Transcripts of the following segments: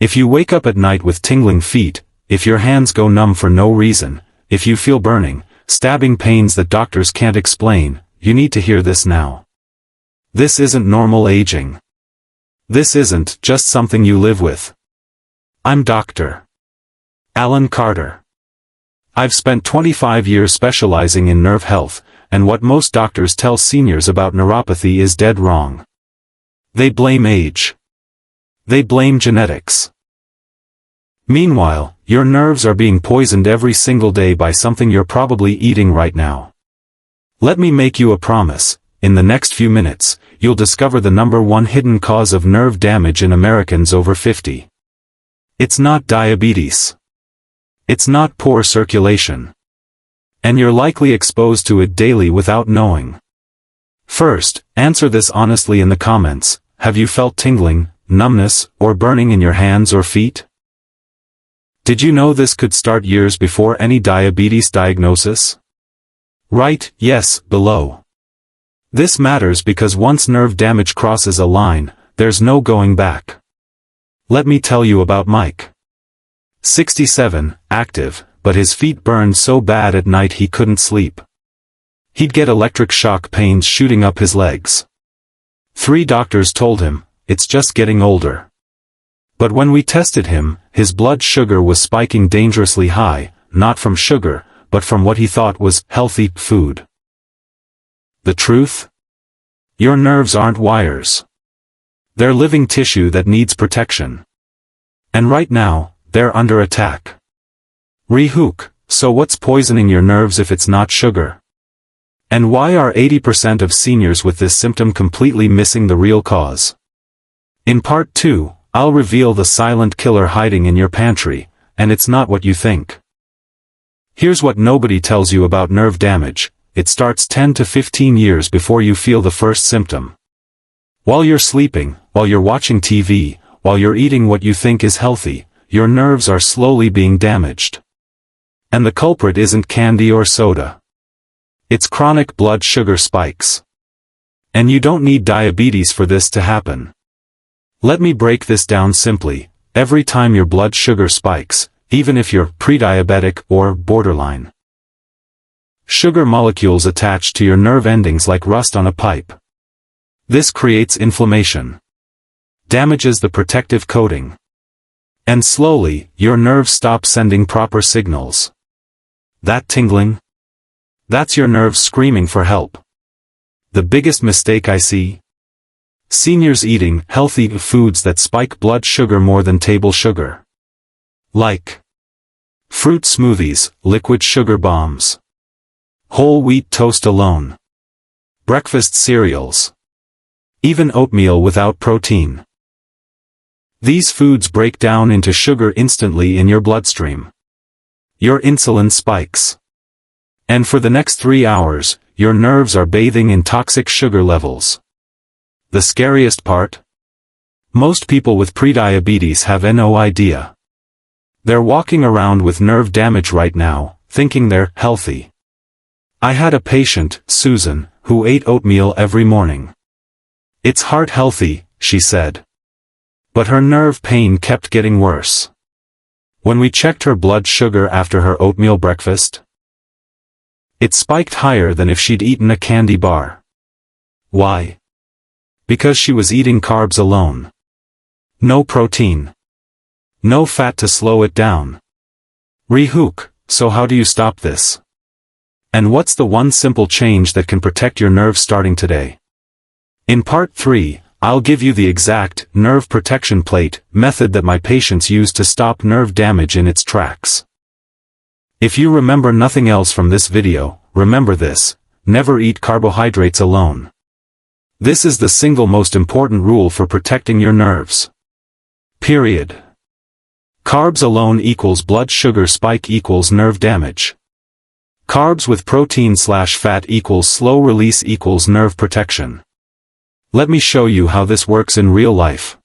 If you wake up at night with tingling feet, if your hands go numb for no reason, if you feel burning, stabbing pains that doctors can't explain, you need to hear this now. This isn't normal aging. This isn't just something you live with. I'm Dr. Alan Carter. I've spent 25 years specializing in nerve health, and what most doctors tell seniors about neuropathy is dead wrong. They blame age. They blame genetics. Meanwhile, your nerves are being poisoned every single day by something you're probably eating right now. Let me make you a promise. In the next few minutes, you'll discover the #1 hidden cause of nerve damage in Americans over 50. It's not diabetes. It's not poor circulation. And you're likely exposed to it daily without knowing. First, answer this honestly in the comments. Have you felt tingling, numbness, or burning in your hands or feet? Did you know this could start years before any diabetes diagnosis? Write yes below. This matters because once nerve damage crosses a line, there's no going back. Let me tell you about Mike. 67, active, but his feet burned so bad at night he couldn't sleep. He'd get electric shock pains shooting up his legs. 3 doctors told him, it's just getting older. But when we tested him, his blood sugar was spiking dangerously high, not from sugar, but from what he thought was healthy food. The truth? Your nerves aren't wires. They're living tissue that needs protection. And right now, they're under attack. Rehook, so what's poisoning your nerves if it's not sugar? And why are 80% of seniors with this symptom completely missing the real cause? In part 2, I'll reveal the silent killer hiding in your pantry, and it's not what you think. Here's what nobody tells you about nerve damage. It starts 10 to 15 years before you feel the first symptom. While you're sleeping, while you're watching TV, while you're eating what you think is healthy, your nerves are slowly being damaged. And the culprit isn't candy or soda. It's chronic blood sugar spikes. And you don't need diabetes for this to happen. Let me break this down simply. Every time your blood sugar spikes, even if you're pre-diabetic or borderline, sugar molecules attach to your nerve endings like rust on a pipe. This creates inflammation, damages the protective coating, and slowly, your nerves stop sending proper signals. That tingling? That's your nerves screaming for help. The biggest mistake I see? Seniors eating healthy foods that spike blood sugar more than table sugar. Like fruit smoothies, liquid sugar bombs, whole wheat toast alone, breakfast cereals, even oatmeal without protein. These foods break down into sugar instantly in your bloodstream. Your insulin spikes. And for the next 3 hours, your nerves are bathing in toxic sugar levels. The scariest part? Most people with prediabetes have no idea. They're walking around with nerve damage right now, thinking they're healthy. I had a patient, Susan, who ate oatmeal every morning. It's heart healthy, she said. But her nerve pain kept getting worse. When we checked her blood sugar after her oatmeal breakfast, it spiked higher than if she'd eaten a candy bar. Why? Because she was eating carbs alone. No protein. No fat to slow it down. Rehook, so how do you stop this? And what's the one simple change that can protect your nerves starting today? In part 3, I'll give you the exact nerve protection plate method that my patients use to stop nerve damage in its tracks. If you remember nothing else from this video, remember this: never eat carbohydrates alone. This is the single most important rule for protecting your nerves. Period. Carbs alone equals blood sugar spike equals nerve damage. Carbs with protein/fat equals slow release equals nerve protection. Let me show you how this works in real life.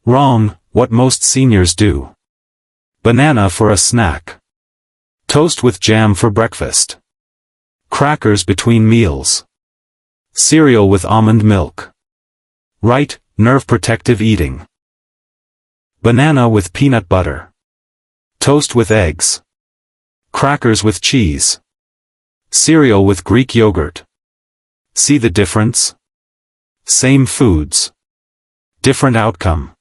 Wrong, what most seniors do. Banana for a snack. Toast with jam for breakfast. Crackers between meals. Cereal with almond milk. Right, nerve protective eating. Banana with peanut butter. Toast with eggs. Crackers with cheese. Cereal with Greek yogurt. See the difference? Same foods. Different outcome.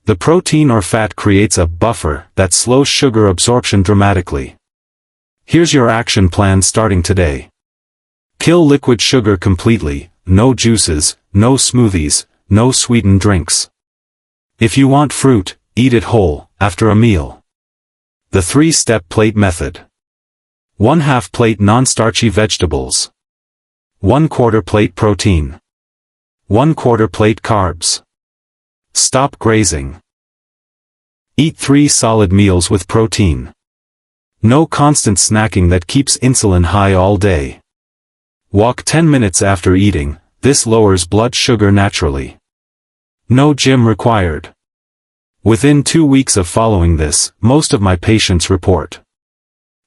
The protein or fat creates a buffer that slows sugar absorption dramatically. Here's your action plan starting today. Kill liquid sugar completely, no juices, no smoothies, no sweetened drinks. If you want fruit, eat it whole, after a meal. The 3-step plate method. 1/2 plate non-starchy vegetables. 1/4 plate protein. 1/4 plate carbs. Stop grazing. Eat 3 solid meals with protein. No constant snacking that keeps insulin high all day. Walk 10 minutes after eating, this lowers blood sugar naturally. No gym required. Within 2 weeks of following this, most of my patients report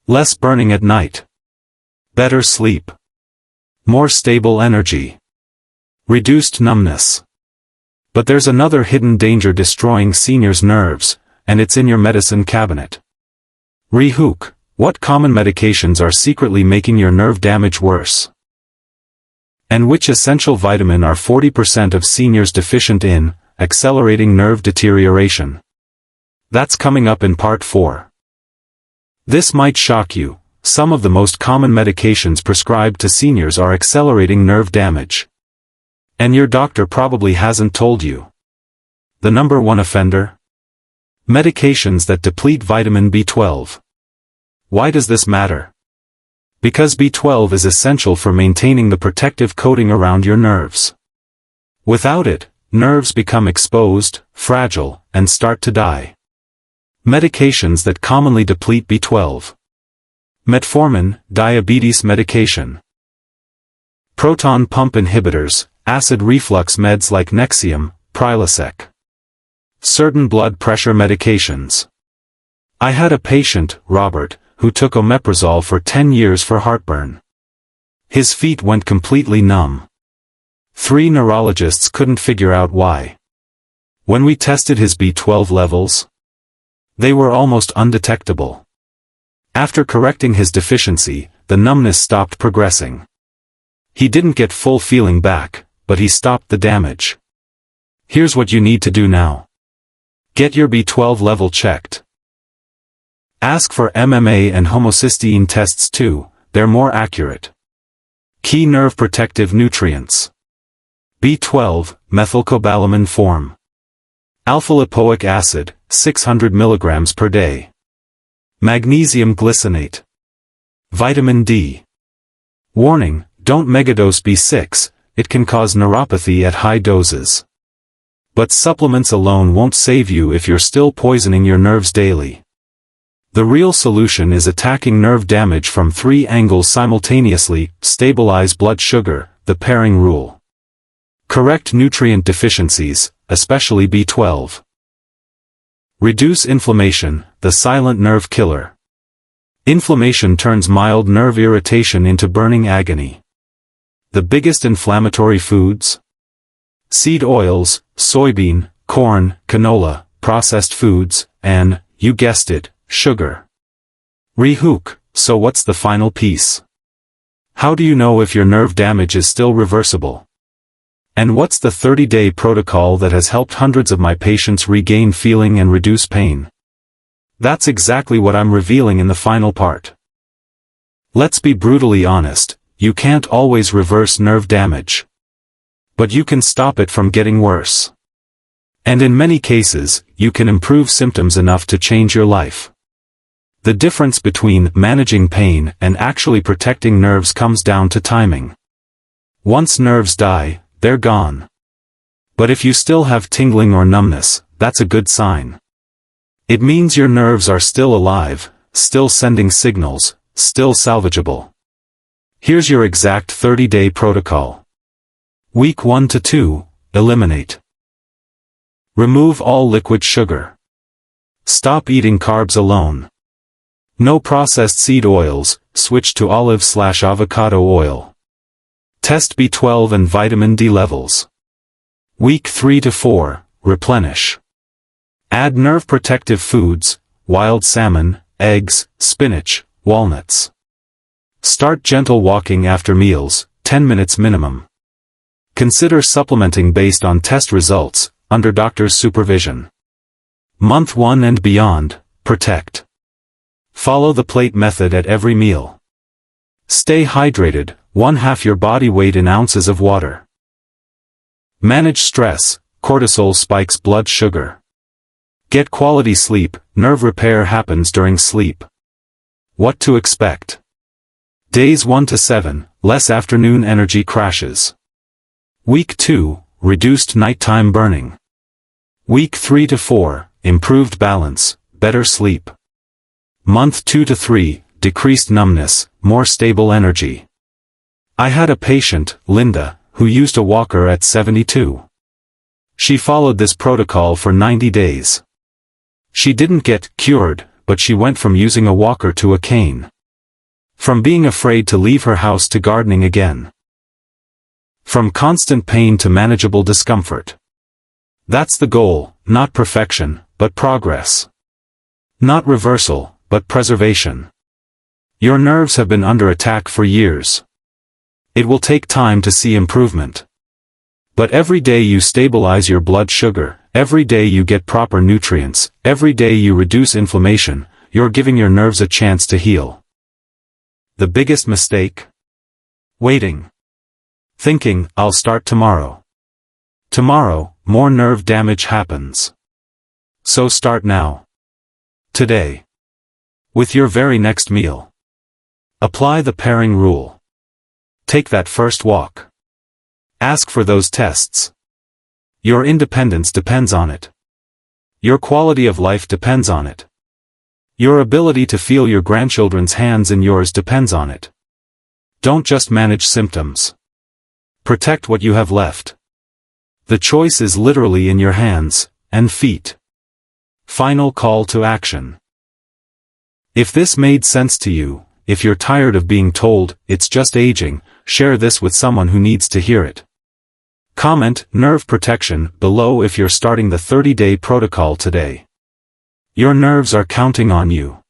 less burning at night, better sleep, more stable energy, reduced numbness. But there's another hidden danger destroying seniors' nerves, and it's in your medicine cabinet. Rehook, what common medications are secretly making your nerve damage worse? And which essential vitamin are 40% of seniors deficient in, accelerating nerve deterioration? That's coming up in part 4. This might shock you, some of the most common medications prescribed to seniors are accelerating nerve damage. And your doctor probably hasn't told you. The number 1 offender? Medications that deplete vitamin B12. Why does this matter? Because B12 is essential for maintaining the protective coating around your nerves. Without it, nerves become exposed, fragile, and start to die. Medications that commonly deplete B12. Metformin, diabetes medication. Proton pump inhibitors, acid reflux meds like Nexium, Prilosec. Certain blood pressure medications. I had a patient, Robert, who took omeprazole for 10 years for heartburn. His feet went completely numb. 3 neurologists couldn't figure out why. When we tested his B12 levels, they were almost undetectable. After correcting his deficiency, the numbness stopped progressing. He didn't get full feeling back, but he stopped the damage. Here's what you need to do now. Get your B12 level checked. Ask for MMA and homocysteine tests too, they're more accurate. Key nerve protective nutrients. B12, methylcobalamin form. Alpha-lipoic acid, 600 mg per day. Magnesium glycinate. Vitamin D. Warning, don't megadose B6, it can cause neuropathy at high doses. But supplements alone won't save you if you're still poisoning your nerves daily. The real solution is attacking nerve damage from 3 angles simultaneously. Stabilize blood sugar, the pairing rule. Correct nutrient deficiencies, especially B12. Reduce inflammation, the silent nerve killer. Inflammation turns mild nerve irritation into burning agony. The biggest inflammatory foods? Seed oils, soybean, corn, canola, processed foods, and, you guessed it, sugar. Rehook, so what's the final piece? How do you know if your nerve damage is still reversible? And what's the 30-day protocol that has helped hundreds of my patients regain feeling and reduce pain? That's exactly what I'm revealing in the final part. Let's be brutally honest, you can't always reverse nerve damage. But you can stop it from getting worse. And in many cases, you can improve symptoms enough to change your life. The difference between managing pain and actually protecting nerves comes down to timing. Once nerves die, they're gone. But if you still have tingling or numbness, that's a good sign. It means your nerves are still alive, still sending signals, still salvageable. Here's your exact 30-day protocol. Week 1 to 2, eliminate. Remove all liquid sugar. Stop eating carbs alone. No processed seed oils, switch to olive/avocado oil. Test B12 and vitamin D levels. Week 3 to 4, replenish. Add nerve protective foods, wild salmon, eggs, spinach, walnuts. Start gentle walking after meals, 10 minutes minimum. Consider supplementing based on test results, under doctor's supervision. Month 1 and beyond, protect. Follow the plate method at every meal. Stay hydrated, 1/2 your body weight in ounces of water. Manage stress, cortisol spikes blood sugar. Get quality sleep, nerve repair happens during sleep. What to expect? Days 1 to 7, less afternoon energy crashes. Week 2, reduced nighttime burning. Week 3 to 4, improved balance, better sleep. Month 2 to 3, decreased numbness, more stable energy. I had a patient, Linda, who used a walker at 72. She followed this protocol for 90 days. She didn't get cured, but she went from using a walker to a cane. From being afraid to leave her house to gardening again. From constant pain to manageable discomfort. That's the goal, not perfection, but progress. Not reversal, but preservation. Your nerves have been under attack for years. It will take time to see improvement. But every day you stabilize your blood sugar, every day you get proper nutrients, every day you reduce inflammation, you're giving your nerves a chance to heal. The biggest mistake? Waiting. Thinking, I'll start tomorrow. Tomorrow, more nerve damage happens. So start now. Today. With your very next meal. Apply the pairing rule. Take that first walk. Ask for those tests. Your independence depends on it. Your quality of life depends on it. Your ability to feel your grandchildren's hands in yours depends on it. Don't just manage symptoms. Protect what you have left. The choice is literally in your hands and feet. Final call to action. If this made sense to you, if you're tired of being told, it's just aging, share this with someone who needs to hear it. Comment, nerve protection, below if you're starting the 30-day protocol today. Your nerves are counting on you.